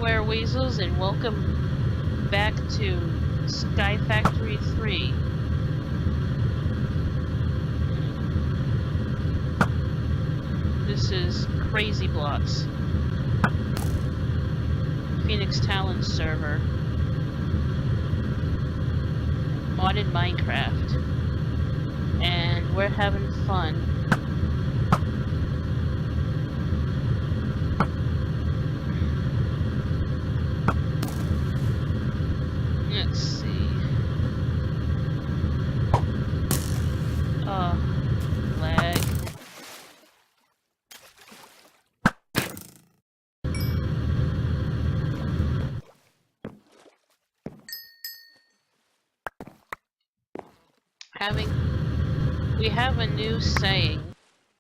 everywhere, weasels, and welcome back to Sky Factory 3. This is Crazybox, Phoenix Talon server, modded Minecraft, and we're having fun. Let's see. Lag. We have a new saying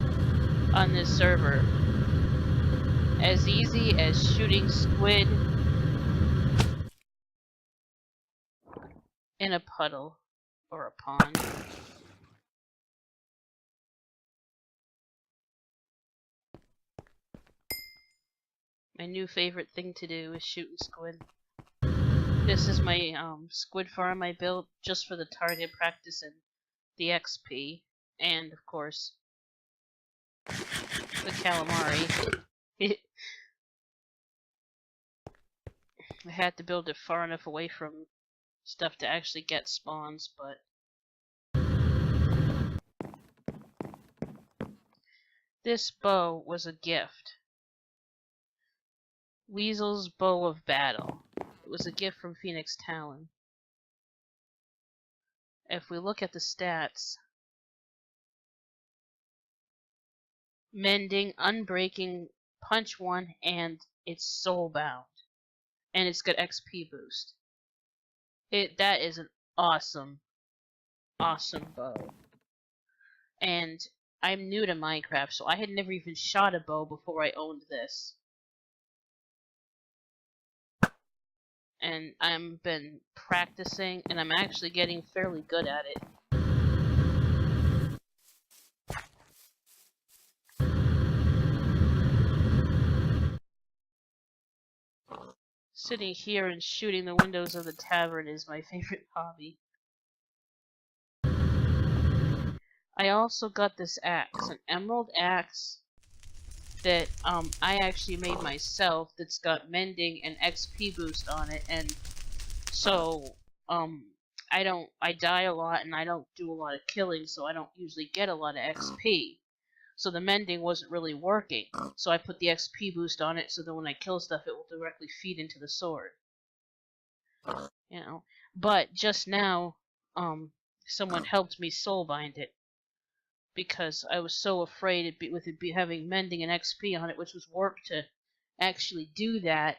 on this server. As easy as shooting squid in a puddle or a pond. My new favorite thing to do is shooting squid. This is my squid farm I built just for the target practice and the XP, and of course the calamari. I had to build it far enough away from stuff to actually get spawns, but this bow was a gift. Weasel's Bow of Battle. It was a gift from Phoenix Talon. If we look at the stats, mending, unbreaking, punch 1, and it's soulbound. And it's got XP boost. That is an awesome bow. And I'm new to Minecraft, so I had never even shot a bow before I owned this. And I've been practicing, and I'm actually getting fairly good at it. Sitting here and shooting the windows of the tavern is my favorite hobby. I also got this axe, an emerald axe that I actually made myself that's got mending and XP boost on it, and so I die a lot and I don't do a lot of killing, so I don't usually get a lot of XP. So the mending wasn't really working. So I put the XP boost on it so that when I kill stuff it will directly feed into the sword. You know. But just now, someone helped me soulbind it. Because I was so afraid with it having mending and XP on it, which was work to actually do that,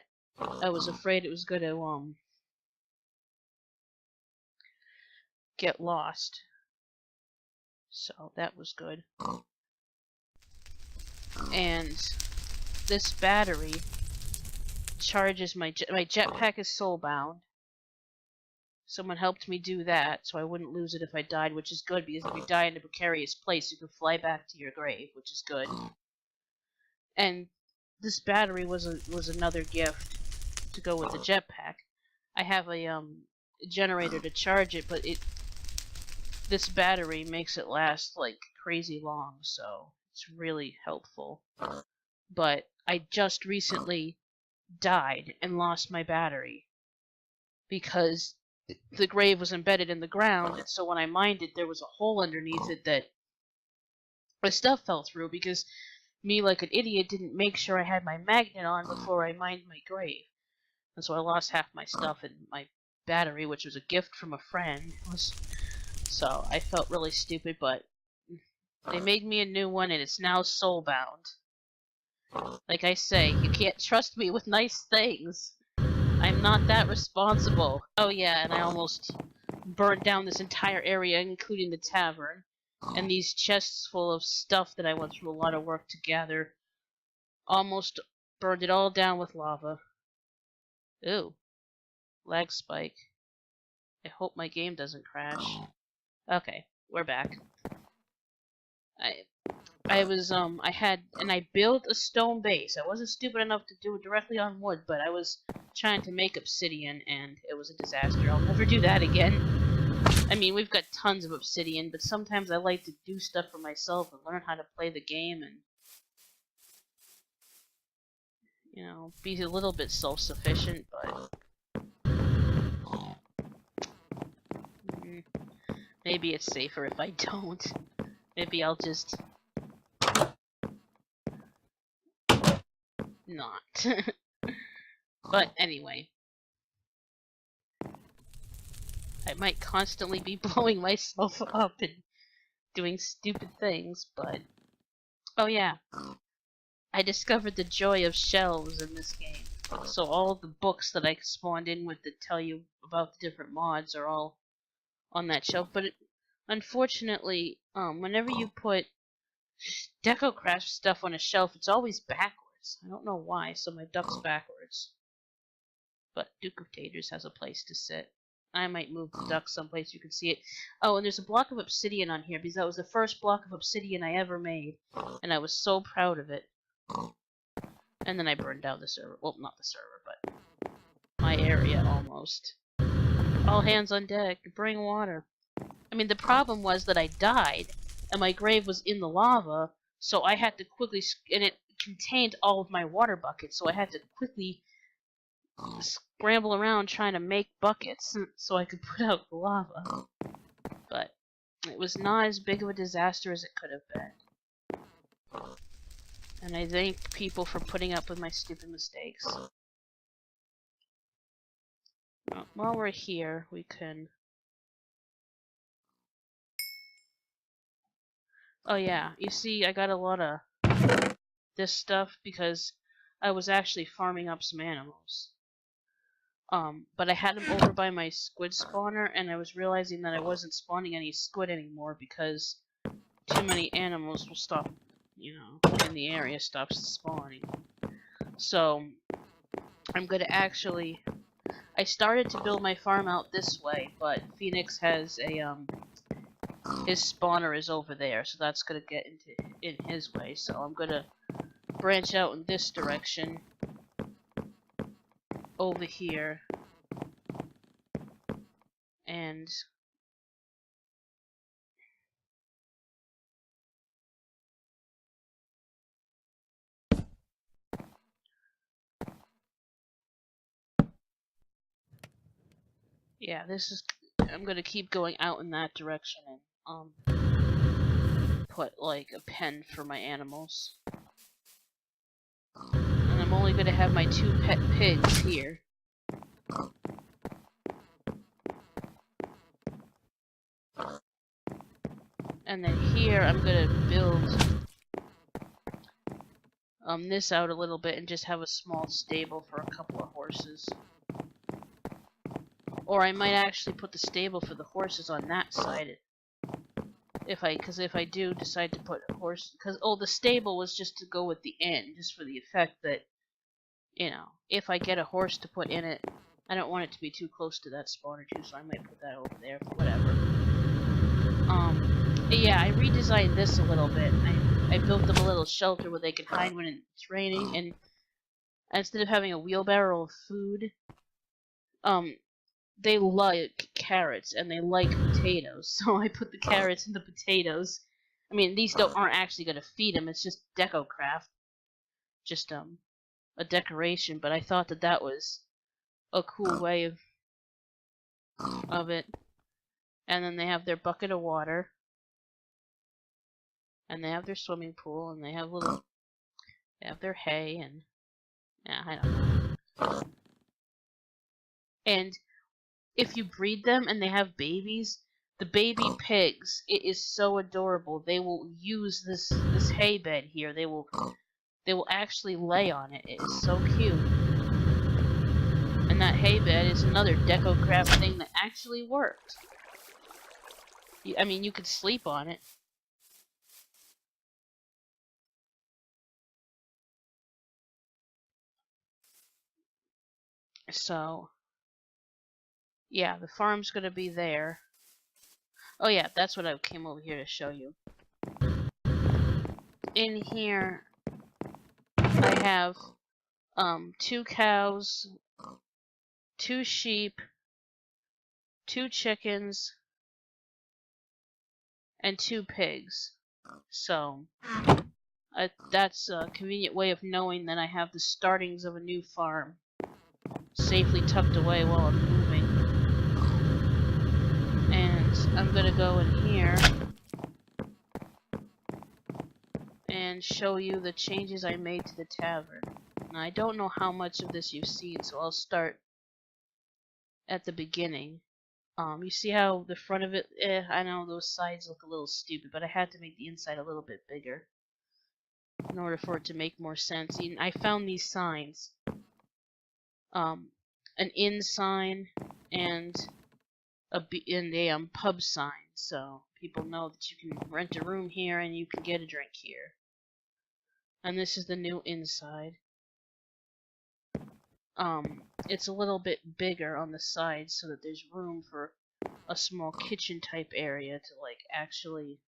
I was afraid it was going to get lost. So that was good. And this battery charges my jetpack is soulbound. Someone helped me do that, so I wouldn't lose it if I died, which is good, because if you die in a precarious place, you can fly back to your grave, which is good. And this battery was another gift to go with the jetpack. I have a generator to charge it, but this battery makes it last like crazy long, so it's really helpful. But I just recently died and lost my battery because the grave was embedded in the ground, and so when I mined it, there was a hole underneath it that my stuff fell through because me, like an idiot, didn't make sure I had my magnet on before I mined my grave. And so I lost half my stuff, and my battery, which was a gift from a friend, so I felt really stupid, but they made me a new one, and it's now soulbound. Like I say, you can't trust me with nice things. I'm not that responsible. Oh yeah, and I almost burned down this entire area, including the tavern. And these chests full of stuff that I went through a lot of work to gather. Almost burned it all down with lava. Ooh. Lag spike. I hope my game doesn't crash. Okay, we're back. I built a stone base. I wasn't stupid enough to do it directly on wood, but I was trying to make obsidian, and it was a disaster. I'll never do that again. I mean, we've got tons of obsidian, but sometimes I like to do stuff for myself and learn how to play the game and, you know, be a little bit self-sufficient, but maybe it's safer if I don't. Maybe I'll just not. But anyway, I might constantly be blowing myself up and doing stupid things, but oh yeah, I discovered the joy of shelves in this game. So all of the books that I spawned in with that tell you about the different mods are all on that shelf. But unfortunately, whenever you put DecoCraft stuff on a shelf, it's always backwards. I don't know why, so my duck's backwards. But Duke of Taters has a place to sit. I might move the duck someplace you can see it. Oh, and there's a block of obsidian on here because that was the first block of obsidian I ever made, and I was so proud of it. And then I burned down the server. Well, not the server, but my area almost. All hands on deck. Bring water. I mean, the problem was that I died, and my grave was in the lava, so I had to quickly, and it contained all of my water buckets, so I had to quickly scramble around trying to make buckets so I could put out the lava. But it was not as big of a disaster as it could have been. And I thank people for putting up with my stupid mistakes. While we're here, we can... Oh yeah, you see, I got a lot of this stuff because I was actually farming up some animals. But I had them over by my squid spawner, and I was realizing that I wasn't spawning any squid anymore because too many animals will stop, you know, in the area stops spawning. So, I'm gonna actually... I started to build my farm out this way, but Phoenix has a, his spawner is over there, so that's gonna get in his way, so I'm gonna branch out in this direction over here, and yeah, this is, I'm gonna keep going out in that direction and put like a pen for my animals. And I'm only gonna have my 2 pet pigs here. And then here I'm gonna build this out a little bit and just have a small stable for a couple of horses. Or I might actually put the stable for the horses on that side. Because if I do decide to put a horse, the stable was just to go with the inn, just for the effect that, you know, if I get a horse to put in it, I don't want it to be too close to that spawner too, so I might put that over there, whatever. Yeah, I redesigned this a little bit. I built them a little shelter where they could hide when it's raining, and instead of having a wheelbarrow of food, they like carrots and they like potatoes, so I put the carrots and the potatoes. I mean, these aren't actually going to feed them, it's just DecoCraft. Just, a decoration, but I thought that that was a cool way of it. And then they have their bucket of water. And they have their swimming pool, and they have they have their hay, and yeah, I don't know. And if you breed them and they have babies, the baby pigs, it is so adorable. They will use this hay bed here. They will actually lay on it. It is so cute. And that hay bed is another DecoCraft thing that actually worked. I mean, you could sleep on it. So, yeah, the farm's gonna be there. Oh yeah, that's what I came over here to show you. in here I have 2 cows, 2 sheep, 2 chickens, and 2 pigs. So that's a convenient way of knowing that I have the startings of a new farm safely tucked away while I'm moving. And I'm gonna go in here and show you the changes I made to the tavern. Now, I don't know how much of this you've seen, so I'll start at the beginning. You see how the front of it, I know those sides look a little stupid, but I had to make the inside a little bit bigger in order for it to make more sense. And I found these signs. An inn sign and a pub sign, so people know that you can rent a room here and you can get a drink here. And this is the new inside. It's a little bit bigger on the sides so that there's room for a small kitchen type area to like actually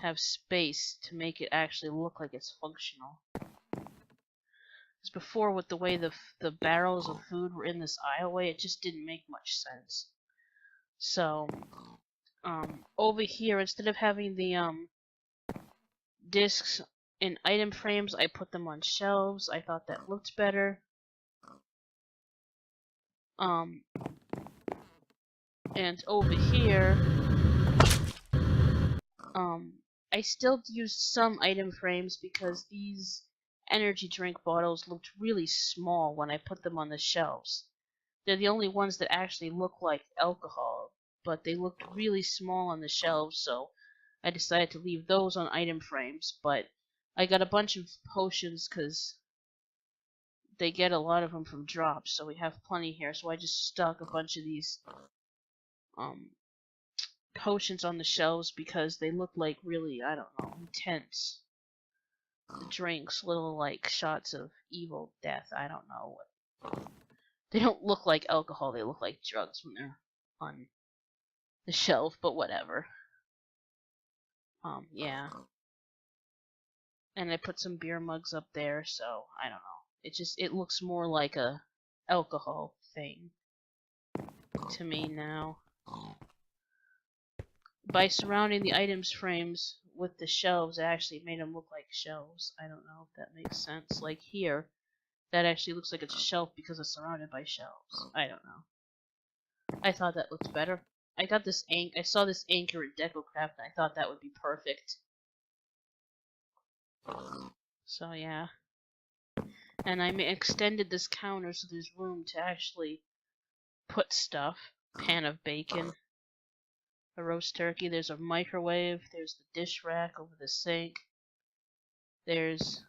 have space to make it actually look like it's functional. Because before, with the way the barrels of food were in this aisleway, it just didn't make much sense. So over here, instead of having the discs in item frames, I put them on shelves. I thought that looked better. And over here, I still used some item frames because these energy drink bottles looked really small when I put them on the shelves. They're the only ones that actually look like alcohol, but they looked really small on the shelves, so I decided to leave those on item frames. But I got a bunch of potions because they get a lot of them from drops, so we have plenty here. So I just stuck a bunch of these potions on the shelves because they look like really, I don't know, intense drinks, little like shots of evil death. I don't know what. They don't look like alcohol, they look like drugs when they're on the shelf, but whatever. Yeah. And I put some beer mugs up there, so I don't know. It looks more like a alcohol thing to me now. By surrounding the items frames with the shelves, it actually made them look like shelves. I don't know if that makes sense. Like here, that actually looks like it's a shelf because it's surrounded by shelves. I don't know. I thought that looked better. I saw this anchor in DecoCraft and I thought that would be perfect. So yeah. And I extended this counter so there's room to actually put stuff. Pan of bacon. A roast turkey. There's a microwave. There's the dish rack over the sink. There's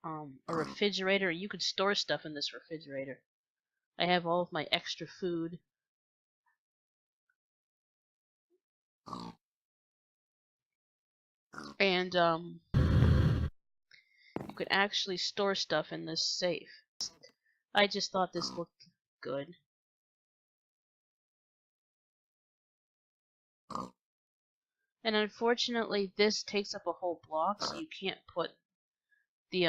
a refrigerator. You could store stuff in this refrigerator. I have all of my extra food. And you could actually store stuff in this safe. I just thought this looked good. And unfortunately, this takes up a whole block, so you can't put the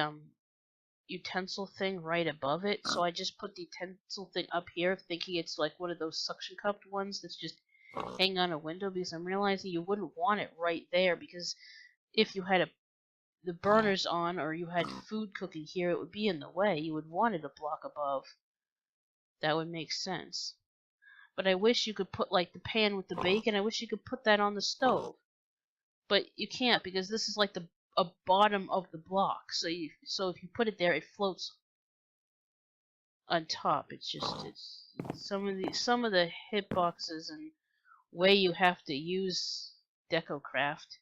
utensil thing right above it. So I just put the utensil thing up here, thinking it's like one of those suction cupped ones that's just hanging on a window, because I'm realizing you wouldn't want it right there, because if you had the burners on or you had food cooking here, it would be in the way. You would want it a block above. That would make sense. But I wish you could put like the pan with the bacon, I wish you could put that on the stove. But you can't, because this is like a bottom of the block. So if you put it there, it floats on top. It's some of the hitboxes and way you have to use DecoCraft,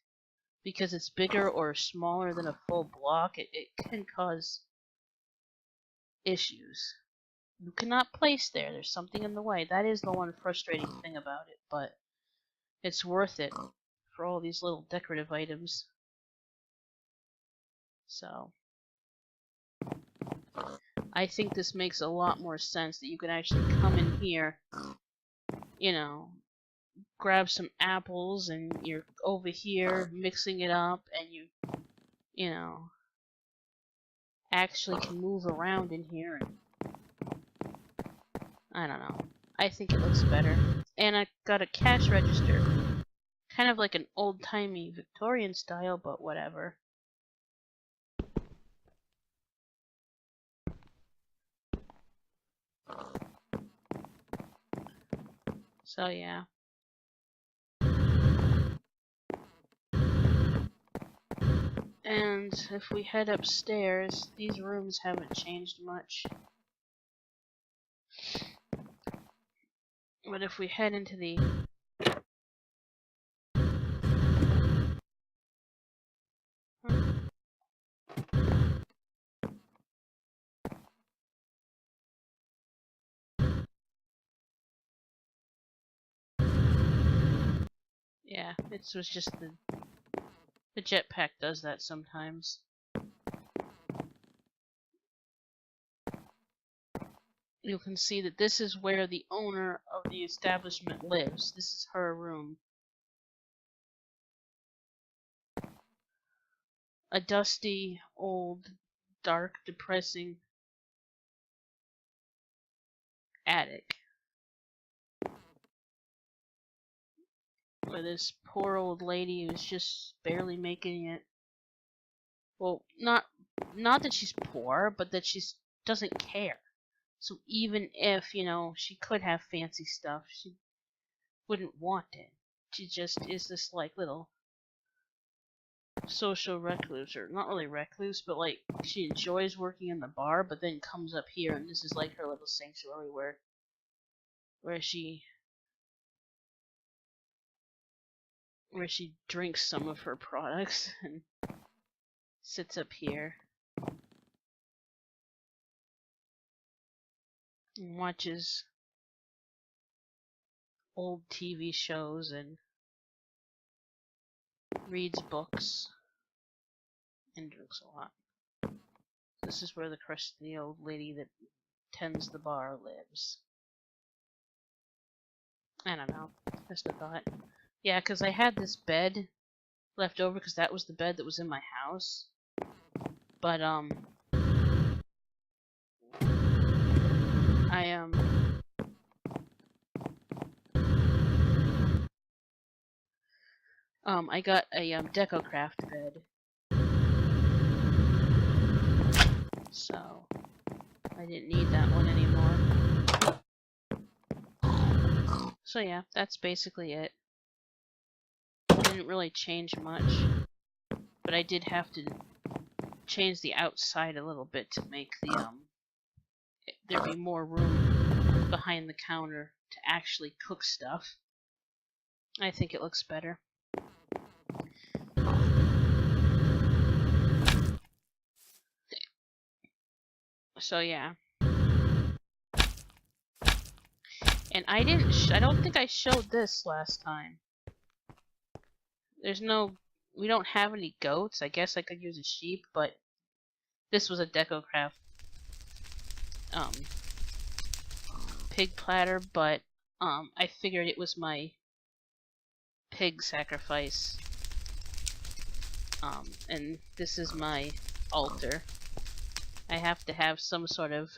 because it's bigger or smaller than a full block, it can cause issues. You cannot place there. There's something in the way. That is the one frustrating thing about it, but it's worth it for all these little decorative items. So I think this makes a lot more sense that you can actually come in here, grab some apples and you're over here mixing it up and you know, actually can move around in here and I don't know. I think it looks better. And I got a cash register. Kind of like an old-timey Victorian style, but whatever. So yeah. And if we head upstairs, these rooms haven't changed much. But if we head into the... Yeah, it was just the jetpack does that sometimes. You can see that this is where the owner of the establishment lives. This is her room. A dusty, old, dark, depressing attic. Where this poor old lady who's just barely making it. Well, not that she's poor, but that she doesn't care. So even if, you know, she could have fancy stuff, she wouldn't want it. She just is this, like, little social recluse, or not really recluse, but, like, she enjoys working in the bar, but then comes up here, and this is, like, her little sanctuary where she drinks some of her products and sits up here and watches old TV shows and reads books and drinks a lot. This is where the old lady that tends the bar lives. I don't know. Just a thought. Yeah, because I had this bed left over because that was the bed that was in my house. But, I got a, DecoCraft bed. So, I didn't need that one anymore. So yeah, that's basically it. Didn't really change much. But I did have to change the outside a little bit to make the, there be more room behind the counter to actually cook stuff. I think it looks better. So yeah. And I don't think I showed this last time. We don't have any goats. I guess I could use a sheep, but this was a DecoCraft pig platter, but I figured it was my pig sacrifice. And this is my altar. I have to have some sort of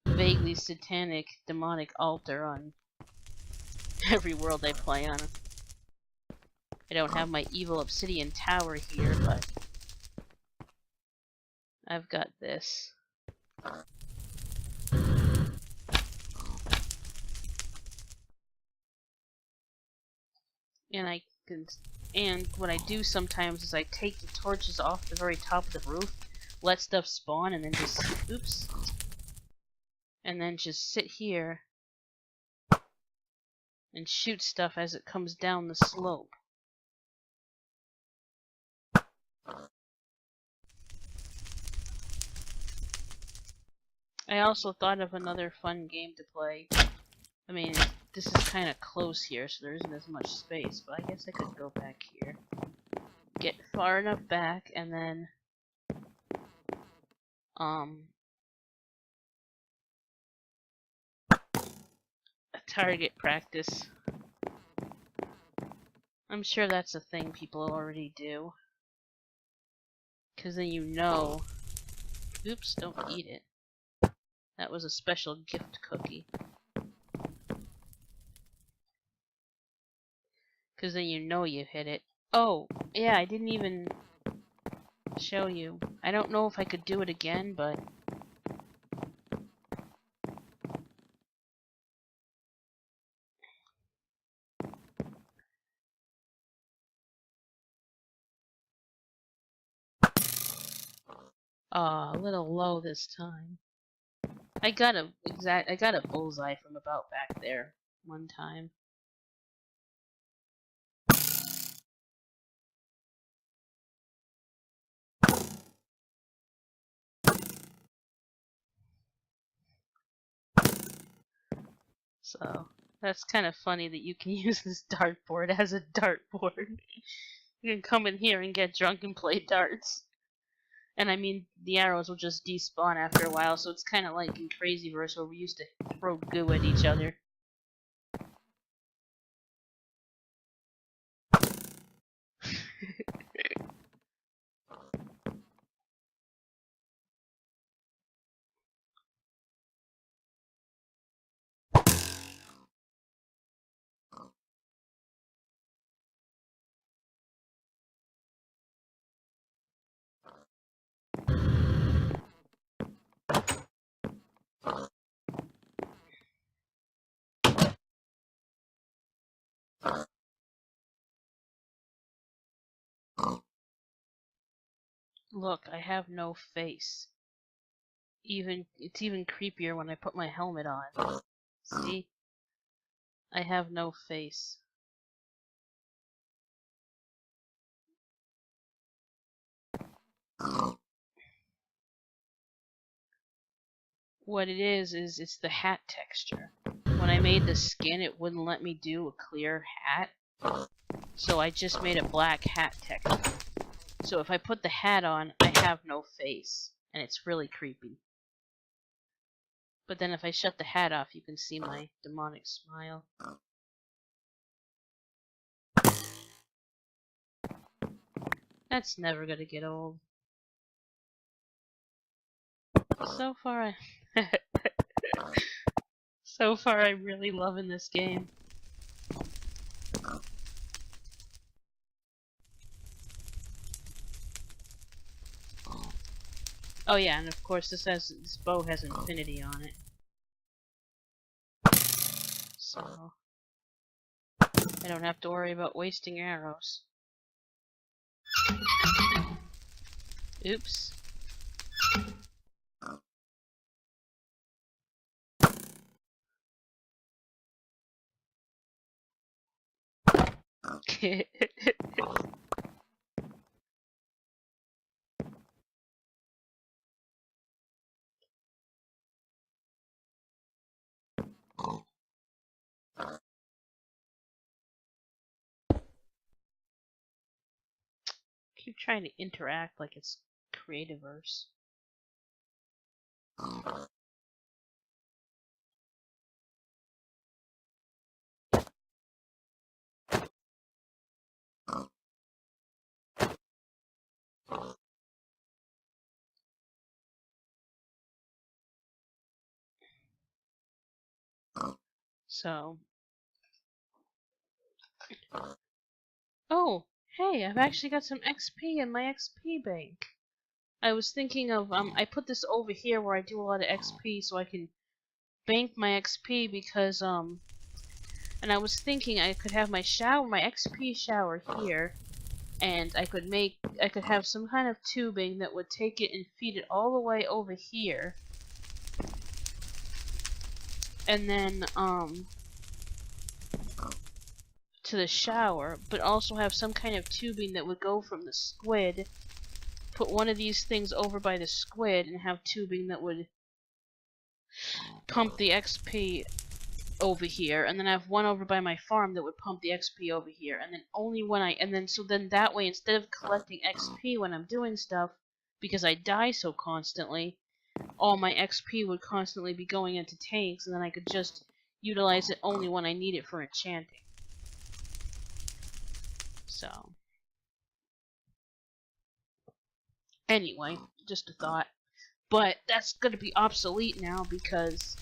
vaguely satanic, demonic altar on every world I play on. I don't have my evil obsidian tower here, but I've got this. And what I do sometimes is I take the torches off the very top of the roof, let stuff spawn, and then just, oops, and then just sit here and shoot stuff as it comes down the slope. I also thought of another fun game to play. I mean, this is kind of close here, so there isn't as much space, but I guess I could go back here. Get far enough back, and then, target practice. I'm sure that's a thing people already do. Because then you know. Oops, don't eat it. That was a special gift cookie. Because then you know you hit it. Oh, yeah, I didn't even show you. I don't know if I could do it again, but... a little low this time. I got a bullseye from about back there one time. So that's kind of funny that you can use this dartboard as a dartboard. You can come in here and get drunk and play darts. And I mean, the arrows will just despawn after a while, so it's kind of like in Crazyverse where we used to throw goo at each other. Look, I have no face. It's even creepier when I put my helmet on. See? I have no face. What it is it's the hat texture. When I made the skin, it wouldn't let me do a clear hat. So I just made a black hat texture. So if I put the hat on, I have no face. And it's really creepy. But then if I shut the hat off, you can see my demonic smile. That's never gonna get old. So far, so far I'm really loving this game. Oh yeah, and of course this bow has infinity on it. So I don't have to worry about wasting arrows. Oops. Keep trying to interact like it's Crazyverse. So. Oh, hey, I've actually got some XP in my XP bank. I was thinking of, I put this over here where I do a lot of XP so I can bank my XP because, and I was thinking I could have my XP shower here, and I could have some kind of tubing that would take it and feed it all the way over here. And then, to the shower, but also have some kind of tubing that would go from the squid, put one of these things over by the squid, and have tubing that would pump the XP over here, and then I have one over by my farm that would pump the XP over here, and then only when so then that way, instead of collecting XP when I'm doing stuff, because I die so constantly, all my XP would constantly be going into tanks, and then I could just utilize it only when I need it for enchanting. So, anyway, just a thought. But that's going to be obsolete now because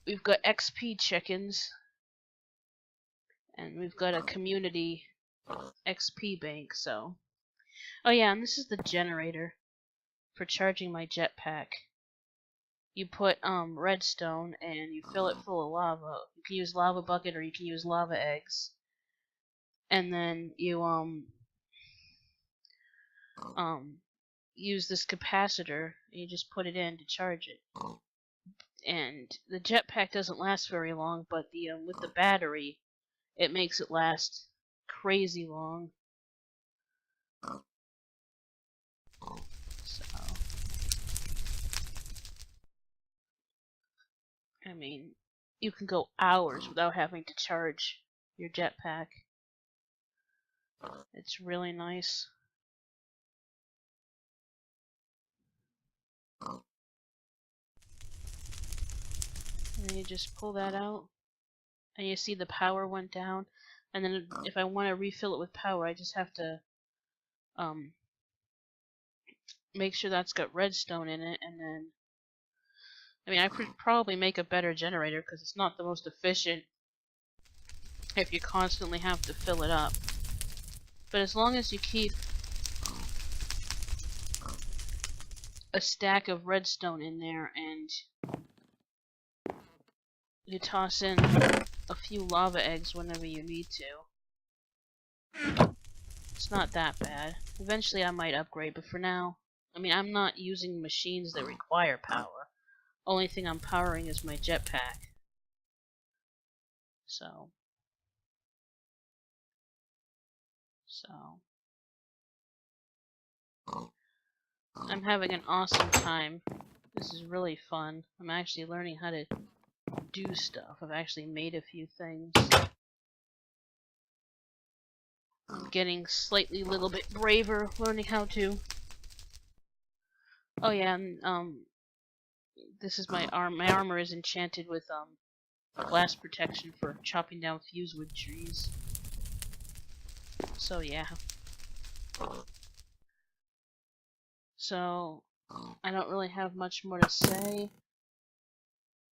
we've got XP chickens and we've got a community XP bank, so. Oh yeah, and this is the generator for charging my jetpack. You put redstone and you fill it full of lava. You can use lava bucket or you can use lava eggs. And then you use this capacitor and you just put it in to charge it. And the jetpack doesn't last very long, but the with the battery, it makes it last crazy long. So, I mean, you can go hours without having to charge your jetpack. It's really nice. And then you just pull that out, and you see the power went down. And then if I want to refill it with power, I just have to make sure that's got redstone in it, and then I mean I could probably make a better generator because it's not the most efficient if you constantly have to fill it up. But as long as you keep a stack of redstone in there and you toss in a few lava eggs whenever you need to, it's not that bad. Eventually I might upgrade, but for now, I mean, I'm not using machines that require power. Only thing I'm powering is my jetpack. So I'm having an awesome time. This is really fun. I'm actually learning how to do stuff. I've actually made a few things. I'm getting slightly little bit braver, learning how to. Oh yeah, and this is my arm. My armor is enchanted with blast protection for chopping down fusewood trees. So yeah. So I don't really have much more to say,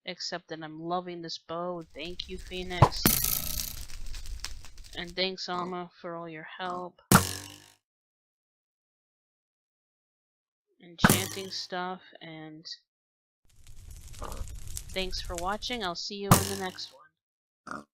except that I'm loving this bow. Thank you, Phoenix. And thanks, Alma, for all your help. Enchanting stuff, and thanks for watching. I'll see you in the next one.